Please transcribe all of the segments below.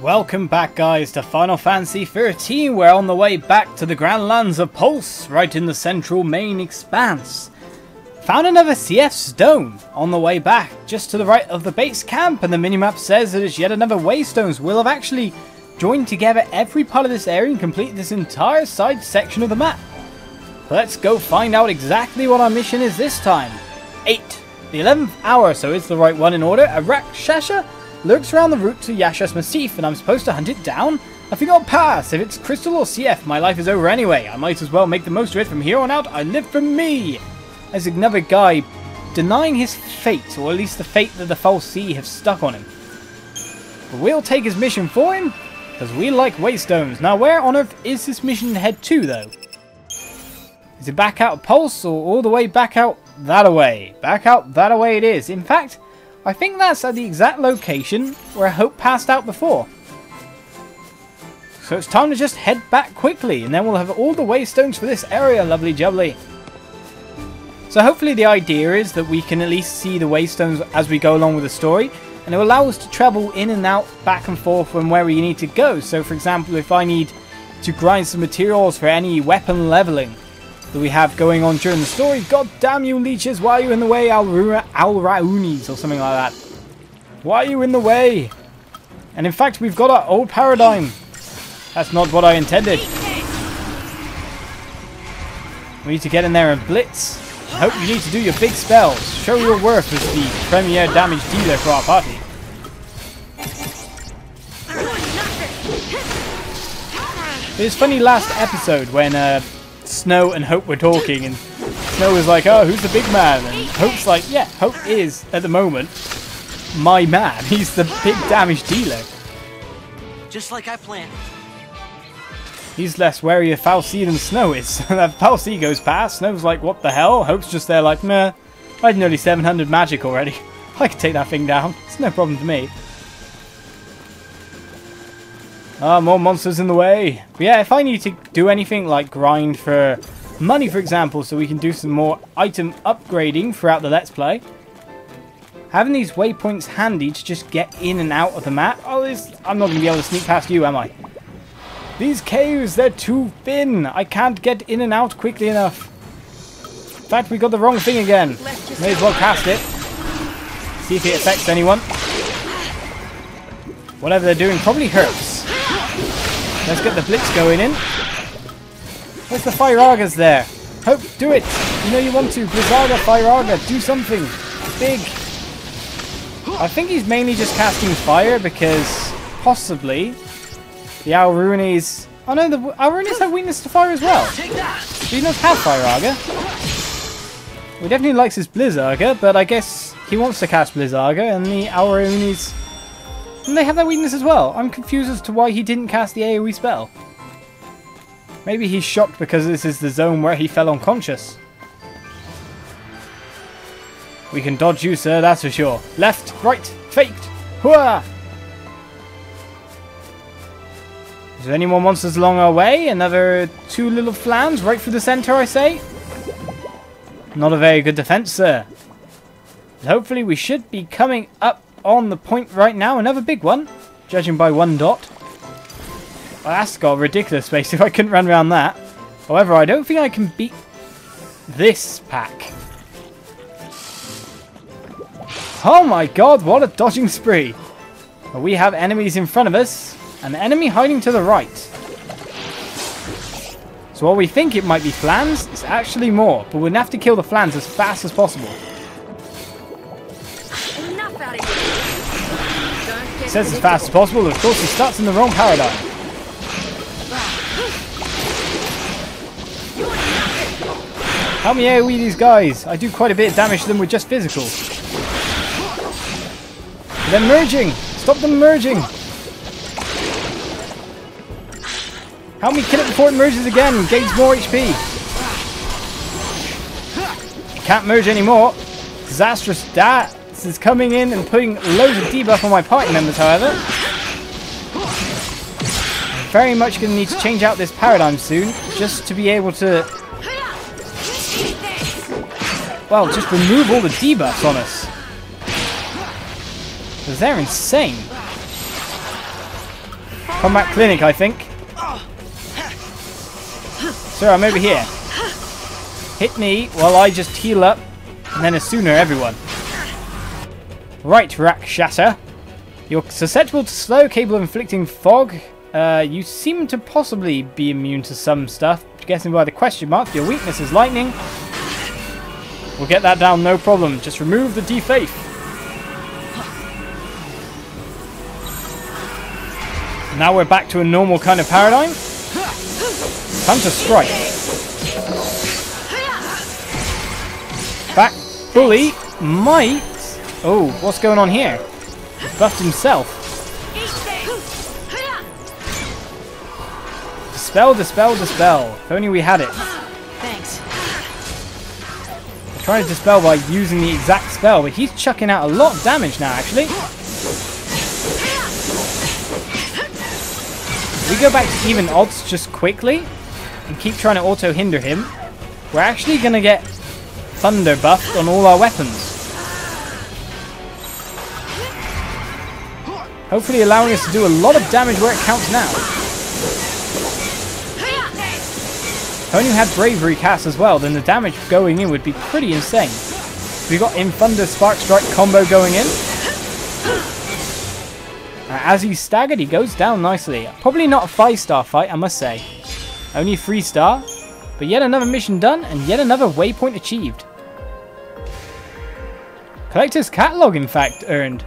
Welcome back, guys, to Final Fantasy 13. We're on the way back to the Grand Lands of Pulse, right in the central main expanse. Found another Cie'th stone on the way back, just to the right of the base camp, and the minimap says that it's yet another waystones. We'll have actually joined together every part of this area and completed this entire side section of the map. Let's go find out exactly what our mission is this time. 8. The 11th hour, so it's the right one in order. A Rakshasa lurks around the route to Yasha's Massif, and I'm supposed to hunt it down? I think I'll pass. If it's Crystal or Cie'th, my life is over anyway. I might as well make the most of it. From here on out, I live for me. There's another guy denying his fate, or at least the fate that the Fal'cie have stuck on him. But we'll take his mission for him, because we like waystones. Now, where on earth is this mission head to, though? Is it back out of Pulse, or all the way back out that-a-way? Back out that-a-way it is. In fact, I think that's at the exact location where Hope passed out before. So it's time to just head back quickly, and then we'll have all the waystones for this area, lovely jubbly. So hopefully the idea is that we can at least see the waystones as we go along with the story, and it will allow us to travel in and out, back and forth from where we need to go. So for example, if I need to grind some materials for any weapon leveling that we have going on during the story. God damn you leeches, why are you in the way, Al-Raunis or something like that? Why are you in the way? And in fact, we've got our old paradigm. That's not what I intended. We need to get in there and blitz. I hope you need to do your big spells. Show your worth as the premier damage dealer for our party. It was funny last episode when Snow and Hope were talking, and Snow was like, oh, who's the big man? And Hope's like, yeah, Hope is, at the moment, my man. He's the big damage dealer. Just like I planned. He's less wary of Fal'cie than Snow is. That Fal'cie goes past, Snow's like, what the hell? Hope's just there like, nah, I had nearly 700 magic already. I can take that thing down. It's no problem to me. Ah, more monsters in the way. But yeah, if I need to do anything like grind for money, for example, so we can do some more item upgrading throughout the Let's Play, having these waypoints handy to just get in and out of the map. Oh, I'm not going to be able to sneak past you, am I? These caves, they're too thin. I can't get in and out quickly enough. In fact, we got the wrong thing again. May as well cast it. See if it affects anyone. Whatever they're doing probably hurts. Let's get the blitz going in. Where's the Firagas there? Hope, do it! You know you want to. Blizzaga, Firaga, do something big. I think he's mainly just casting fire because possibly the Al-Raunis... Oh no, the Al-Raunis have weakness to fire as well. So he does have Firaga. He definitely likes his Blizzaga, but I guess he wants to cast Blizzaga, and the Al-Raunis... And they have that weakness as well. I'm confused as to why he didn't cast the AoE spell. Maybe he's shocked because this is the zone where he fell unconscious. We can dodge you, sir, that's for sure. Left, right, faked. Hooah! Is there any more monsters along our way? Another 2 little flams right through the center, I say? Not a very good defense, sir. But hopefully we should be coming up on the point right now. Another big one, judging by 1 dot. Well, that's got a ridiculous space if I couldn't run around that. However, I don't think I can beat this pack. Oh my god, what a dodging spree. Well, we have enemies in front of us, and an enemy hiding to the right. So while we think it might be flans, it's actually more, but we're going to have to kill the flans as fast as possible. He says as fast as possible, of course he starts in the wrong paradigm. Help me AoE these guys. I do quite a bit of damage to them with just physical. They're merging. Stop them merging. Help me kill it before it merges again. Gains more HP. Can't merge anymore. Disastrous. That is coming in and putting loads of debuff on my party members, however. I'm very much going to need to change out this paradigm soon, just to be able to, well, just remove all the debuffs on us. Because they're insane. Combat Clinic, I think. Sir, I'm over here. Hit me while I just heal up, and then a sooner everyone. Right, Rakshasa. You're susceptible to slow, capable of inflicting fog. You seem to possibly be immune to some stuff. Guessing by the question mark, your weakness is lightning. We'll get that down, no problem. Just remove the defaith. Now we're back to a normal kind of paradigm. Time to strike. Back bully might... Oh, what's going on here? He's buffed himself. Dispel, dispel, dispel. If only we had it. Thanks. I'm trying to dispel by using the exact spell, but he's chucking out a lot of damage now, actually. If we go back to even odds just quickly and keep trying to auto-hinder him, we're actually going to get thunder buffed on all our weapons. Hopefully allowing us to do a lot of damage where it counts now. If only we had Bravery cast as well, then the damage going in would be pretty insane. We got in Thunder Spark Strike combo going in. As he's staggered, he goes down nicely. Probably not a 5-star fight, I must say. Only 3-star. But yet another mission done, and yet another waypoint achieved. Collector's Catalog, in fact, earned.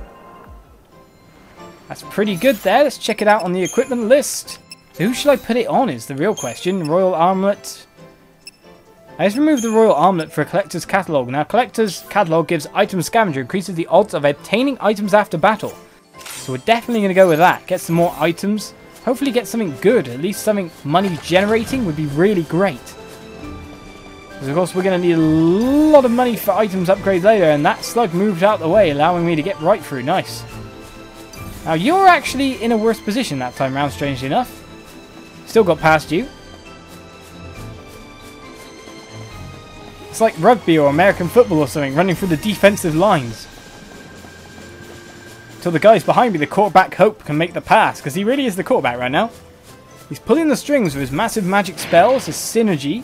That's pretty good there. Let's check it out on the equipment list. So who should I put it on is the real question. Royal Armlet. I just removed the Royal Armlet for a Collector's Catalog. Now, Collector's Catalog gives Item Scavenger, increases the odds of obtaining items after battle. So we're definitely going to go with that. Get some more items. Hopefully get something good. At least something money generating would be really great. Because of course we're going to need a lot of money for items upgrades later. And that slug moved out the way, allowing me to get right through. Nice. Now you're actually in a worse position that time round, strangely enough. Still got past you. It's like rugby or American football or something, running through the defensive lines. Till the guys behind me, the quarterback Hope, can make the pass, because he really is the quarterback right now. He's pulling the strings with his massive magic spells, his synergy,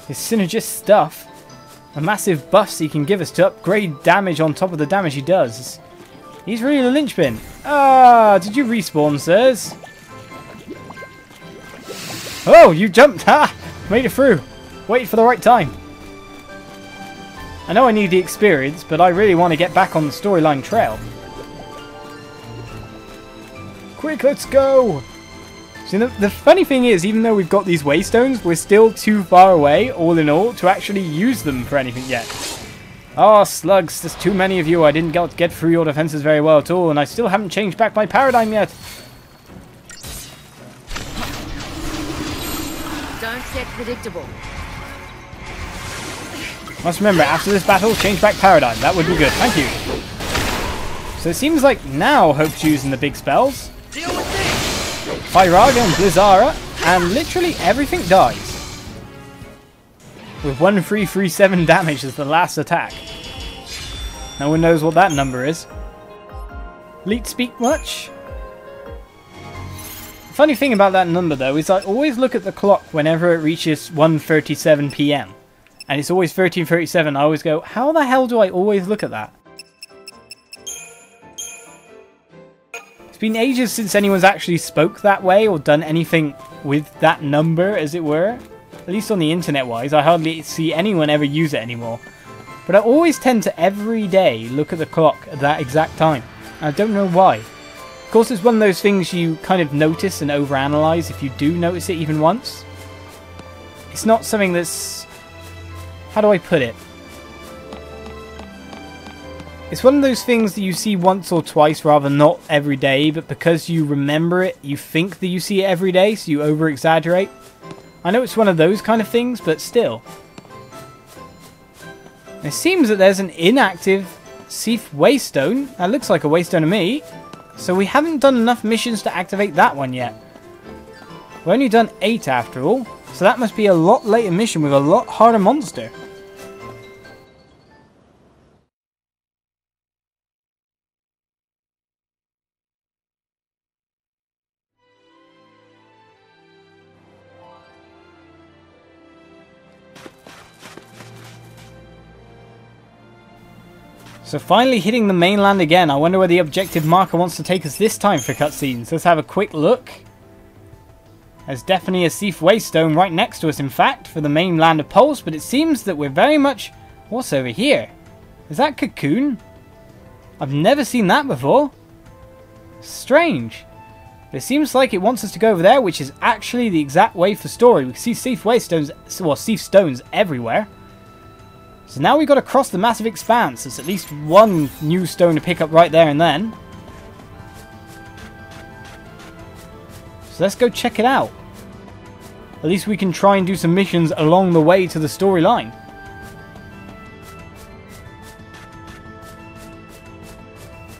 his synergist stuff, the massive buffs he can give us to upgrade damage on top of the damage he does. He's really the linchpin. Ah, did you respawn, sirs? Oh, you jumped! Ha! Made it through. Waited for the right time. I know I need the experience, but I really want to get back on the storyline trail. Quick, let's go! See, the funny thing is, even though we've got these waystones, we're still too far away, all in all, to actually use them for anything yet. Oh, slugs, there's too many of you. I didn't get through your defenses very well at all, and I still haven't changed back my paradigm yet. Don't get predictable. Must remember, after this battle, change back paradigm. That would be good. Thank you. So it seems like now Hope's using the big spells. Deal with this. Pyraga and Blizzara, and literally everything dies. With 1337 damage as the last attack. No one knows what that number is. Leet speak much? The funny thing about that number though is I always look at the clock whenever it reaches 1:37 PM. And it's always 13:37. I always go, how the hell do I always look at that? It's been ages since anyone's actually spoke that way or done anything with that number, as it were. At least on the internet wise, I hardly see anyone ever use it anymore. But I always tend to every day look at the clock at that exact time. I don't know why. Of course, it's one of those things you kind of notice and overanalyze if you do notice it even once. It's not something that's... How do I put it? It's one of those things that you see once or twice rather not every day, but because you remember it, you think that you see it every day, so you over-exaggerate. I know it's one of those kind of things, but still. It seems that there's an inactive Cie'th waystone. That looks like a waystone to me. So we haven't done enough missions to activate that one yet. We've only done 8 after all, so that must be a lot later mission with a lot harder monster. So finally hitting the mainland again. I wonder where the objective marker wants to take us this time for cutscenes. Let's have a quick look. There's definitely a Cie'th waystone right next to us, in fact, for the mainland of Pulse, but it seems that we're very much... What's over here? Is that Cocoon? I've never seen that before. Strange. But it seems like it wants us to go over there, which is actually the exact way for story. We can see Cie'th waystones, well, Cie'th stones everywhere. So now we've got to cross the massive expanse. There's at least one new stone to pick up right there and then. So let's go check it out. At least we can try and do some missions along the way to the storyline.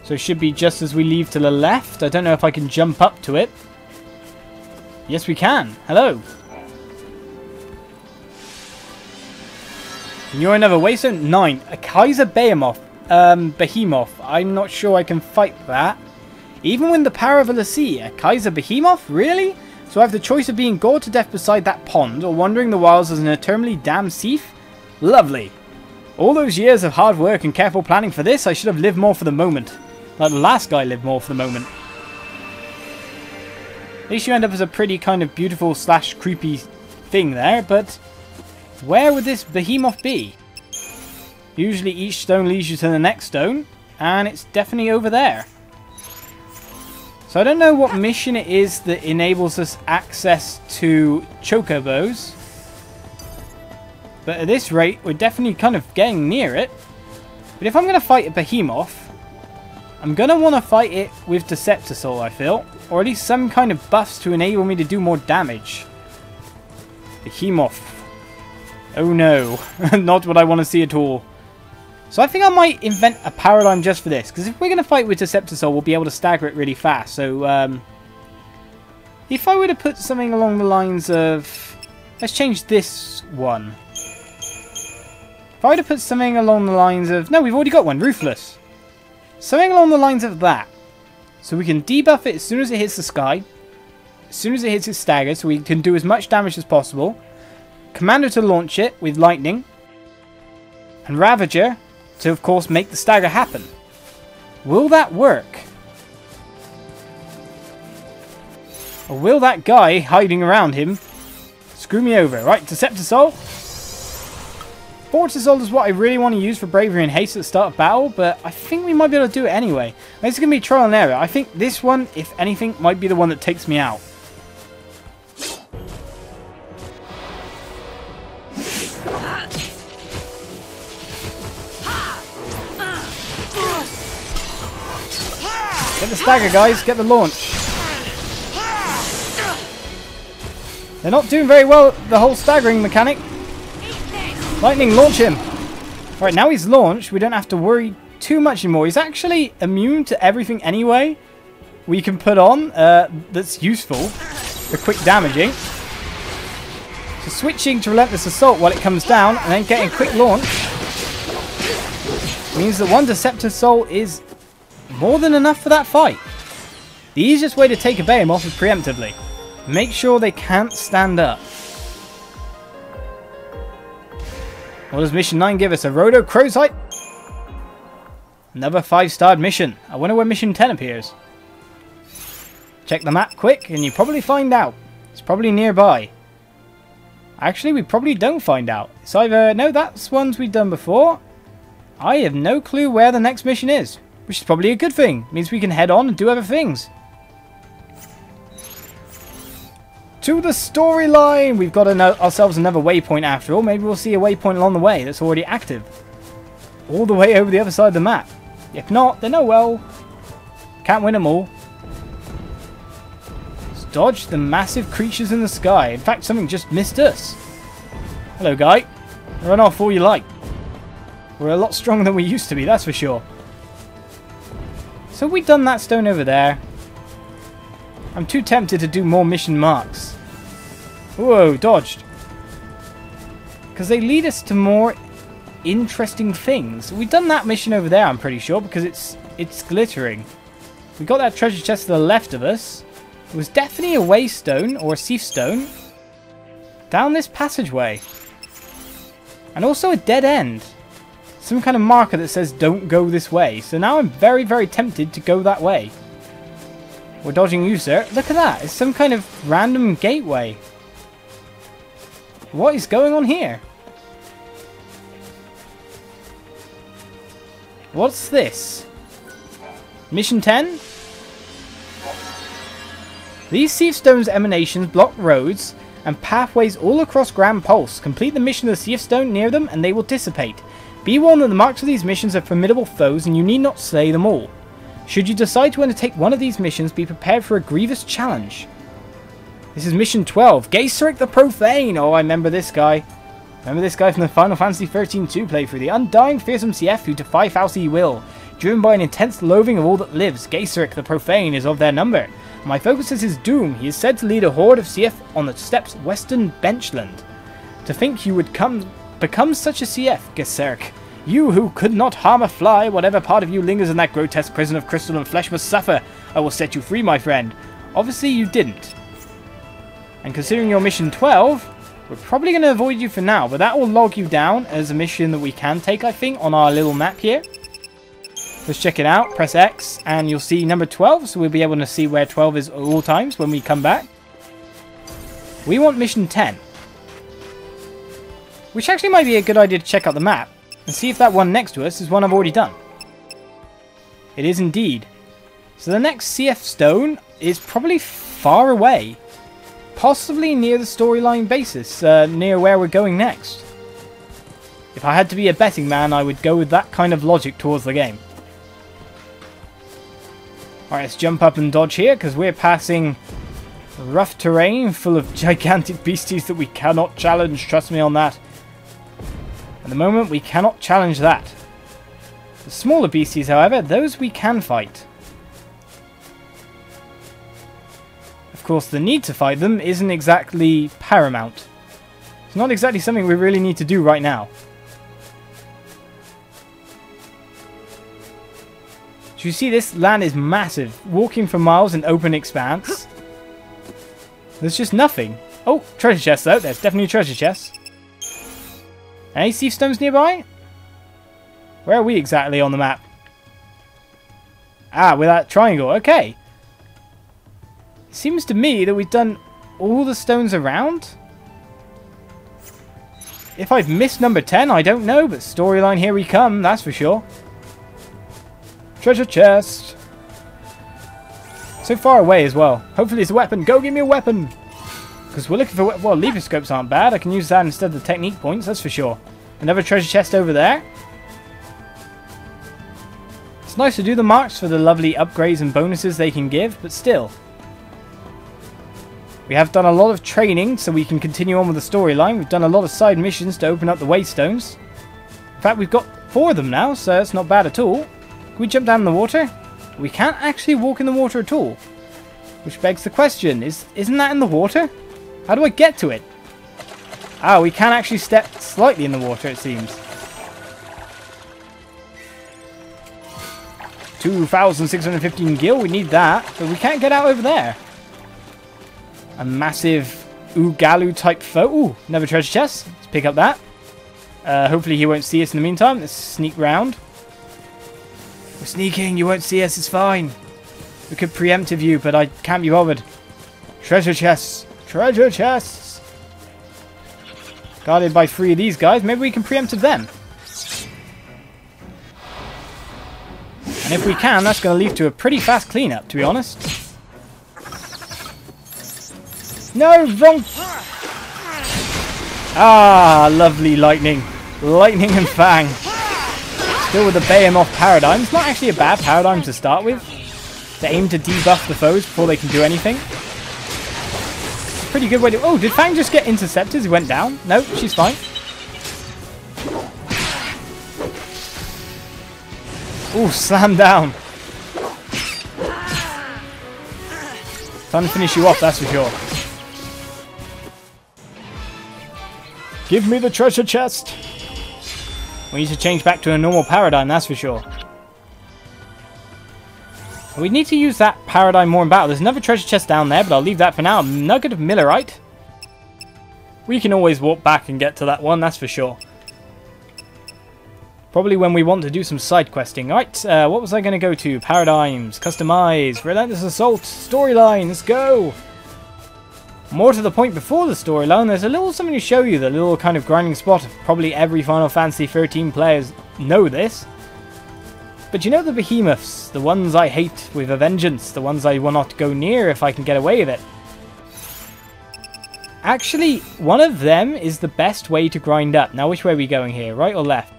So it should be just as we leave to the left. I don't know if I can jump up to it. Yes, we can. Hello. And you're another waystone? 9. A Kaiser Behemoth. Behemoth. I'm not sure I can fight that. Even with the power of Fal'cie, a Kaiser Behemoth? Really? So I have the choice of being gored to death beside that pond or wandering the wilds as an eternally damned Cie'th? Lovely. All those years of hard work and careful planning for this, I should have lived more for the moment. Like the last guy lived more for the moment. At least you end up as a pretty kind of beautiful / creepy thing there, but where would this Behemoth be? Usually each stone leads you to the next stone, and it's definitely over there. So I don't know what mission it is that enables us access to chocobos. But at this rate, we're definitely kind of getting near it. But if I'm going to fight a Behemoth, I'm going to want to fight it with deceptisol, I feel. Or at least some kind of buffs to enable me to do more damage. Behemoth. Oh no. Not what I want to see at all. So I think I might invent a paradigm just for this. Because if we're going to fight with deceptisol, we'll be able to stagger it really fast. So, if I were to put something along the lines of... Let's change this one. If I were to put something along the lines of... No, we've already got one. Ruthless. Something along the lines of that. So we can debuff it as soon as it hits the sky. As soon as it hits its stagger. So we can do as much damage as possible. Commander to launch it with lightning. And Ravager to, of course, make the stagger happen. Will that work? Or will that guy hiding around him screw me over? Right, Deceptisol. Fortisol is what I really want to use for bravery and haste at the start of battle, but I think we might be able to do it anyway. This is going to be trial and error. I think this one, if anything, might be the one that takes me out. Get the stagger, guys. Get the launch. They're not doing very well at the whole staggering mechanic. Lightning, launch him. Alright, now he's launched. We don't have to worry too much anymore. He's actually immune to everything anyway we can put on that's useful for quick damaging. So switching to Relentless Assault while it comes down and then getting quick launch means that one Deceptisol is more than enough for that fight. The easiest way to take a Behemoth is preemptively. Make sure they can't stand up. What does Mission 9 give us? A Roto Crowsight? Another 5-starred mission. I wonder where Mission 10 appears. Check the map quick and you probably find out. It's probably nearby. Actually, we probably don't find out. It's either... No, that's ones we've done before. I have no clue where the next mission is. Which is probably a good thing. It means we can head on and do other things. To the storyline! We've got ourselves another waypoint after all. Maybe we'll see a waypoint along the way that's already active. All the way over the other side of the map. If not, then oh well. Can't win them all. Let's dodge the massive creatures in the sky. In fact, something just missed us. Hello, guy. Run off all you like. We're a lot stronger than we used to be, that's for sure. So we've done that stone over there. I'm too tempted to do more mission marks. Whoa, dodged. Because they lead us to more interesting things. We've done that mission over there, I'm pretty sure, because it's glittering. We got that treasure chest to the left of us. It was definitely a waystone, or a Cie'th stone. Down this passageway. And also a dead end. some kind of marker that says don't go this way. So now I'm very, very tempted to go that way. We're dodging you, sir. Look at that. It's some kind of random gateway. What is going on here? What's this? Mission 10? These Cie'th Stone's emanations block roads and pathways all across Grand Pulse. Complete the mission of the Cie'th Stone near them and they will dissipate. Be warned that the marks of these missions are formidable foes and you need not slay them all. Should you decide to undertake one of these missions, be prepared for a grievous challenge. This is mission 12. Cie'th the Profane. Oh, I remember this guy. Remember this guy from the Final Fantasy XIII 2 playthrough. The undying, fearsome Cie'th who defy Fal'cie will. Driven by an intense loathing of all that lives, Cie'th the Profane is of their number. My focus is his doom. He is said to lead a horde of Cie'th on the steppes western benchland. To think you would become such a Cie'th, Cie'th. You who could not harm a fly, whatever part of you lingers in that grotesque prison of crystal and flesh must suffer. I will set you free, my friend. Obviously you didn't. And considering your mission 12, we're probably going to avoid you for now, but that will log you down as a mission that we can take, I think, on our little map here. Let's check it out. Press X and you'll see number 12, so we'll be able to see where 12 is at all times when we come back. We want mission 10. Which actually might be a good idea to check out the map and see if that one next to us is one I've already done. It is indeed. So the next Cie'th Stone is probably far away. Possibly near the storyline basis, near where we're going next. If I had to be a betting man, I would go with that kind of logic towards the game. Alright, let's jump up and dodge here, because we're passing rough terrain full of gigantic beasties that we cannot challenge, trust me on that. At the moment, we cannot challenge that. The smaller beasties, however, those we can fight. Of course, the need to fight them isn't exactly paramount. It's not exactly something we really need to do right now. Do you see this? Land is massive. Walking for miles in open expanse. There's just nothing. Oh, treasure chest though. There's definitely treasure chests. Any Cie'th Stones nearby? Where are we exactly on the map? Ah, with that triangle. Okay. It seems to me that we've done all the stones around. If I've missed number 10, I don't know, but storyline, here we come, that's for sure. Treasure chest. So far away as well. Hopefully it's a weapon. Go give me a weapon. Because we're looking for... Well, lever scopes aren't bad. I can use that instead of the technique points, that's for sure. Another treasure chest over there. It's nice to do the marks for the lovely upgrades and bonuses they can give, but still. We have done a lot of training so we can continue on with the storyline. We've done a lot of side missions to open up the waystones. In fact, we've got 4 of them now, so it's not bad at all. Can we jump down in the water? We can't actually walk in the water at all. Which begs the question, isn't that in the water? How do I get to it? Ah, we can actually step slightly in the water, it seems. 2,615 gil, we need that. But we can't get out over there. A massive Oogaloo type foe. Ooh, another treasure chest. Let's pick up that. Hopefully he won't see us in the meantime. Let's sneak round. We're sneaking, you won't see us, it's fine. We could preemptive you, but I can't be bothered. Treasure chests. Treasure chests. Guarded by 3 of these guys. Maybe we can preemptive them. And if we can, that's going to lead to a pretty fast cleanup, to be honest. No, wrong. Ah, lovely lightning. Lightning and Fang. Still with the Behemoth paradigm. It's not actually a bad paradigm to start with. To aim to debuff the foes before they can do anything. It's a pretty good way to... Oh, did Fang just get intercepted? He went down? No, she's fine. Ooh, slam down. Time to finish you off, that's for sure. Give me the treasure chest. We need to change back to a normal paradigm, that's for sure. We need to use that paradigm more in battle. There's another treasure chest down there, but I'll leave that for now. A nugget of millerite. We can always walk back and get to that one, that's for sure. Probably when we want to do some side questing. Right, what was I going to go to? Paradigms, customize, relentless assault, storyline, let's go! More to the point before the storyline, there's a little something to show you, the little kind of grinding spot. Probably every Final Fantasy 13 players know this. But you know the Behemoths, the ones I hate with a vengeance, the ones I will not go near if I can get away with it. Actually, one of them is the best way to grind up. Now, which way are we going here, right or left?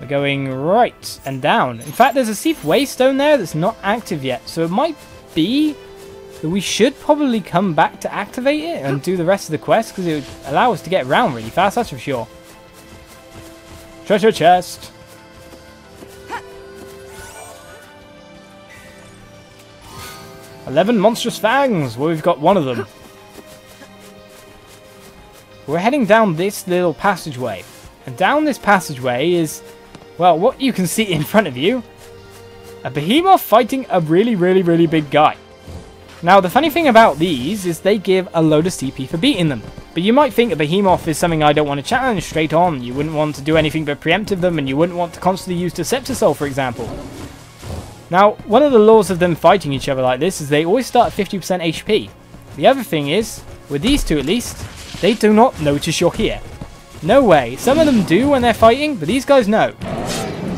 We're going right and down. In fact, there's a Cie'th waystone there that's not active yet. So it might be that we should probably come back to activate it and do the rest of the quest, because it would allow us to get around really fast, that's for sure. Treasure chest. "11 monstrous fangs." Well, we've got one of them. We're heading down this little passageway. And down this passageway is, well, what you can see in front of you. A behemoth fighting a really, really, really big guy. Now, the funny thing about these is they give a load of CP for beating them. But you might think a behemoth is something I don't want to challenge straight on. You wouldn't want to do anything but preemptive them, and you wouldn't want to constantly use deceptisol, for example. Now, one of the laws of them fighting each other like this is they always start at 50% HP. The other thing is, with these two at least, they do not notice you're here. No way. Some of them do when they're fighting, but these guys know.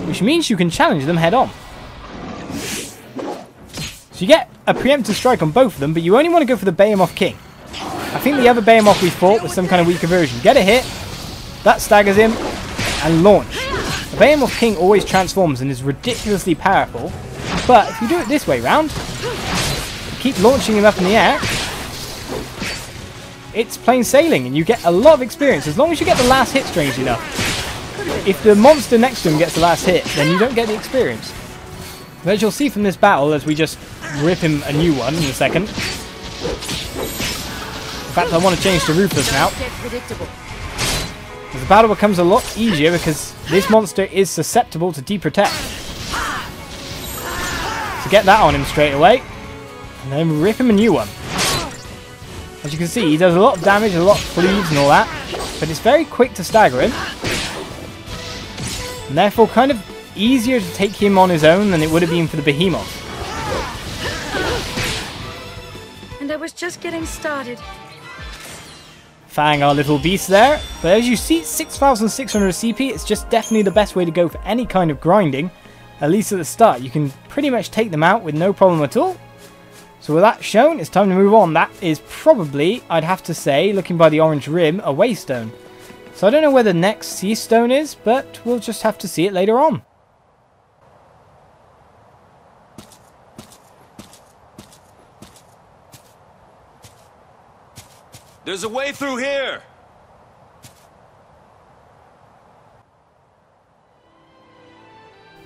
Which means you can challenge them head on. So you get a preemptive strike on both of them, but you only want to go for the Behemoth King. I think the other Behemoth we fought was some kind of weaker version. Get a hit, that staggers him, and launch. The Behemoth King always transforms and is ridiculously powerful, but if you do it this way round, keep launching him up in the air, it's plain sailing and you get a lot of experience as long as you get the last hit, strangely enough. If the monster next to him gets the last hit, then you don't get the experience. But as you'll see from this battle, as we just rip him a new one in a second. In fact, I want to change to Ruthless now. The battle becomes a lot easier because this monster is susceptible to deprotect. So get that on him straight away, and then rip him a new one. As you can see, he does a lot of damage, a lot of cleaves and all that, but it's very quick to stagger him, and therefore kind of easier to take him on his own than it would have been for the Behemoth. And I was just getting started. Fang our little beast there, but as you see, 6,600 CP, it's just definitely the best way to go for any kind of grinding, at least at the start. You can pretty much take them out with no problem at all. So with that shown, it's time to move on. That is probably, I'd have to say, looking by the orange rim, a waystone. So I don't know where the next sea stone is, but we'll just have to see it later on. There's a way through here!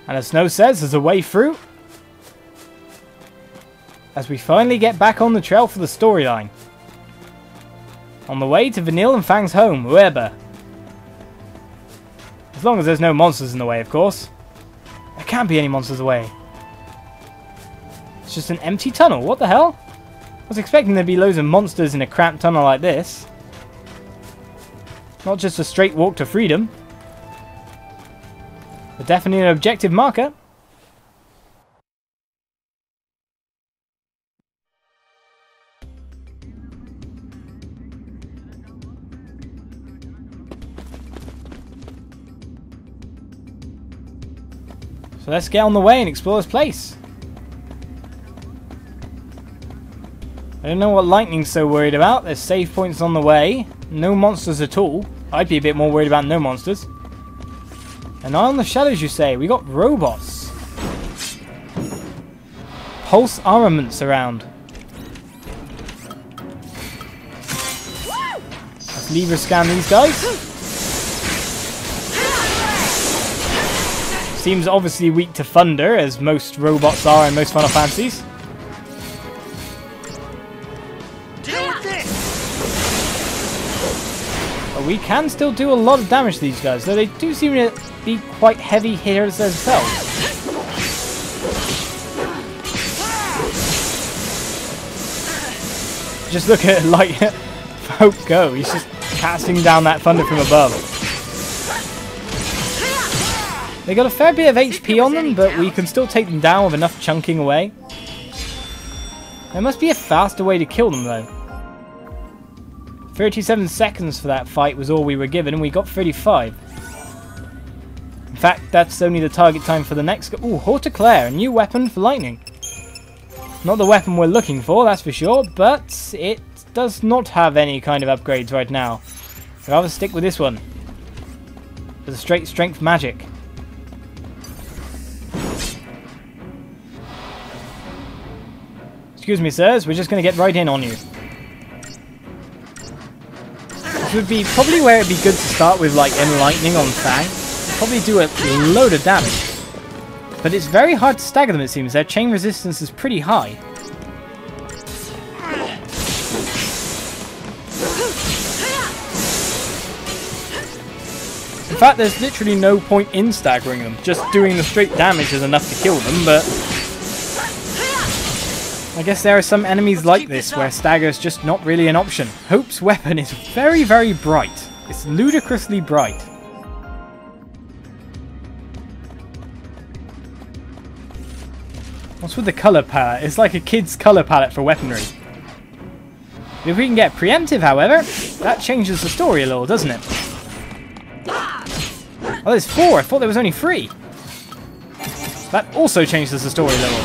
And as Snow says, there's a way through. As we finally get back on the trail for the storyline. On the way to Vanille and Fang's home, Mah'habara. As long as there's no monsters in the way, of course. There can't be any monsters away. It's just an empty tunnel, what the hell? I was expecting there'd be loads of monsters in a cramped tunnel like this. Not just a straight walk to freedom. But definitely an objective marker. So let's get on the way and explore this place. I don't know what Lightning's so worried about. There's save points on the way. No monsters at all. I'd be a bit more worried about no monsters. An eye on the shadows, you say? We got robots. Pulse armaments around. Let's lever scan these guys. Seems obviously weak to thunder, as most robots are in most Final Fantasies. But we can still do a lot of damage to these guys, though they do seem to be quite heavy hitters themselves. Just look at like Folk go, he's just casting down that thunder from above. They got a fair bit of HP on them, but we can still take them down with enough chunking away. There must be a faster way to kill them though. 37 seconds for that fight was all we were given, and we got 35. In fact, that's only the target time for the next... Ooh, Horteclair, a new weapon for lightning. Not the weapon we're looking for, that's for sure, but it does not have any kind of upgrades right now. I'd rather stick with this one. With a straight strength magic. Excuse me, sirs, we're just going to get right in on you. This would be probably where it'd be good to start with, like, Enlightening on Fang. Probably do a load of damage. But it's very hard to stagger them, it seems. Their chain resistance is pretty high. In fact, there's literally no point in staggering them. Just doing the straight damage is enough to kill them, but... I guess there are some enemies like this where stagger is just not really an option. Hope's weapon is very, very bright. It's ludicrously bright. What's with the colour palette? It's like a kid's colour palette for weaponry. If we can get preemptive, however, that changes the story a little, doesn't it? Oh, there's 4. I thought there was only 3. That also changes the story a little.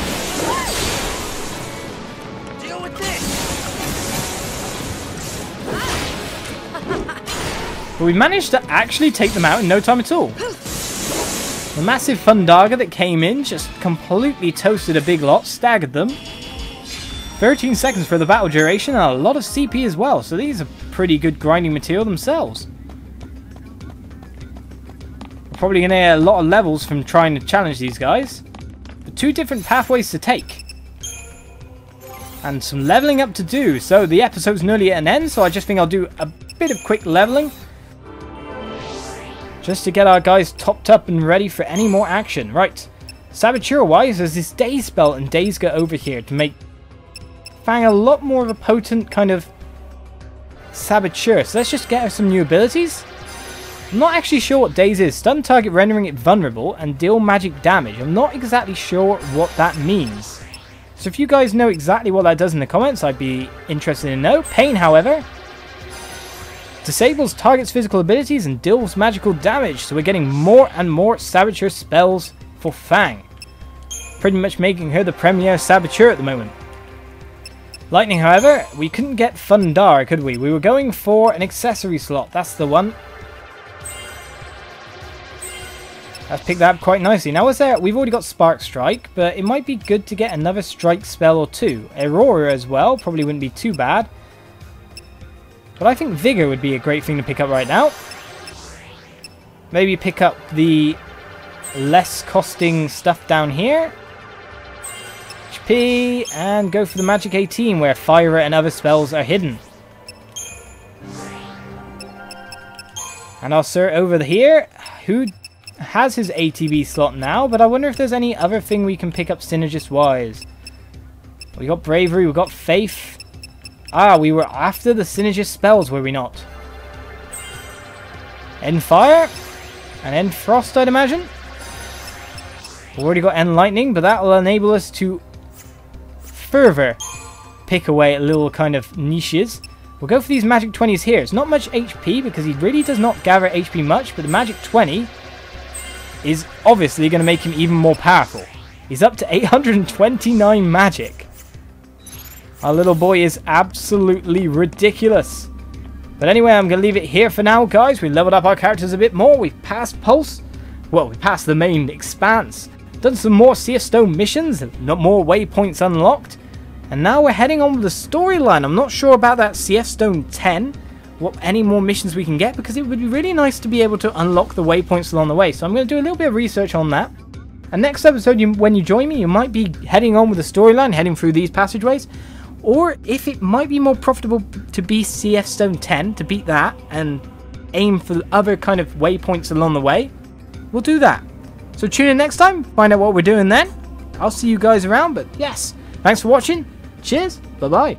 But we managed to actually take them out in no time at all. The massive Fundaga that came in just completely toasted a big lot, staggered them. 13 seconds for the battle duration and a lot of CP as well, so these are pretty good grinding material themselves. We're probably going to get a lot of levels from trying to challenge these guys. But 2 different pathways to take. And some leveling up to do, so the episode's nearly at an end, so I just think I'll do a bit of quick leveling. Just to get our guys topped up and ready for any more action. Right, Saboteur-wise, there's this Daze spell and Daze over here to make Fang a lot more of a potent kind of Saboteur. So let's just get her some new abilities. I'm not actually sure what Daze is. Stun target rendering it vulnerable and deal magic damage. I'm not exactly sure what that means. So if you guys know exactly what that does in the comments, I'd be interested to know. Pain, however, disables target's physical abilities and deals magical damage, so we're getting more and more Saboteur spells for Fang. Pretty much making her the premier Saboteur at the moment. Lightning, however, we couldn't get Fundar, could we? We were going for an accessory slot, that's the one. Let's pick that up quite nicely. Now, we've already got Spark Strike, but it might be good to get another strike spell or 2. Aurora as well, probably wouldn't be too bad. But I think Vigor would be a great thing to pick up right now. Maybe pick up the less costing stuff down here. HP, and go for the Magic 18 where Fire and other spells are hidden. And our sir over here, who has his ATB slot now, but I wonder if there's any other thing we can pick up synergist-wise. We got Bravery, we got Faith. Ah, we were after the synergist spells, were we not? End Fire and End Frost, I'd imagine. We've already got End Lightning, but that will enable us to further pick away at little kind of niches. We'll go for these Magic 20s here. It's not much HP because he really does not gather HP much, but the Magic 20 is obviously going to make him even more powerful. He's up to 829 magic. Our little boy is absolutely ridiculous. But anyway, I'm going to leave it here for now, guys. We leveled up our characters a bit more. We've passed Pulse. Well, we passed the main Expanse. Done some more Cie'th Stone missions. Not more waypoints unlocked. And now we're heading on with the storyline. I'm not sure about that Cie'th Stone 10. What any more missions we can get. Because it would be really nice to be able to unlock the waypoints along the way. So I'm going to do a little bit of research on that. And next episode, when you join me, you might be heading on with the storyline. Heading through these passageways. Or if it might be more profitable to be Cie'th Stone 10, to beat that, and aim for other kind of waypoints along the way, we'll do that. So tune in next time, find out what we're doing then. I'll see you guys around, but yes, thanks for watching, cheers, bye-bye.